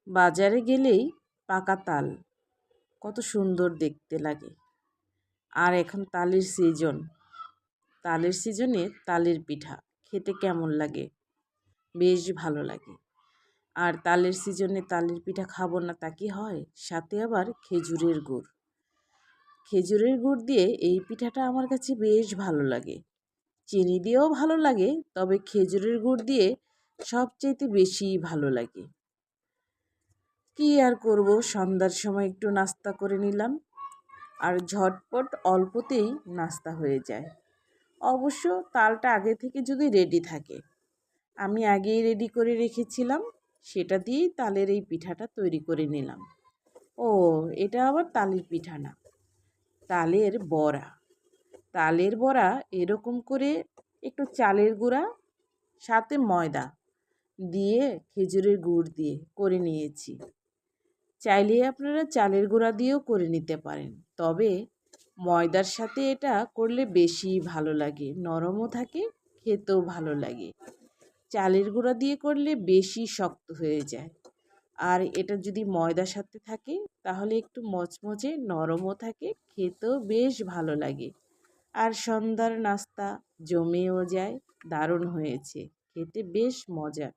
বাজারে গেলেই পাকা তাল কত সুন্দর দেখতে লাগে। আর এখন তালের সিজন, তালের সিজনে তালের পিঠা খেতে কেমন লাগে? বেশ ভালো লাগে। আর তালের সিজনে তালের পিঠা খাবো না তা কি হয়? সাথে আবার খেজুরের গুড়। খেজুরের গুড় দিয়ে এই পিঠাটা আমার কাছে বেশ ভালো লাগে। চিনি দিয়েও ভালো লাগে, তবে খেজুরের গুড় দিয়ে সবচাইতে বেশি ভালো লাগে। কি আর করব, সন্ধ্যার সময় একটু নাস্তা করে নিলাম। আর ঝটপট অল্পতেই নাস্তা হয়ে যায়। অবশ্য তালটা আগে থেকে যদি রেডি থাকে, আমি আগেই রেডি করে রেখেছিলাম, সেটা দিয়েই তালের এই পিঠাটা তৈরি করে নিলাম। ও, এটা আবার তালের পিঠা না, তালের বড়া। তালের বড়া এরকম করে একটু চালের গুঁড়া সাথে ময়দা দিয়ে খেজুরের গুড় দিয়ে করে নিয়েছি। চাইলে আপনারা চালের গুঁড়া দিয়েও করে নিতে পারেন, তবে ময়দার সাথে এটা করলে বেশি ভালো লাগে, নরমও থাকে, খেতেও ভালো লাগে। চালের গুঁড়া দিয়ে করলে বেশি শক্ত হয়ে যায়, আর এটা যদি ময়দার সাথে থাকে তাহলে একটু মচমচে নরমও থাকে, খেতেও বেশ ভালো লাগে। আর সন্ধ্যার নাস্তা জমেও যায়, দারুণ হয়েছে, খেতে বেশ মজার।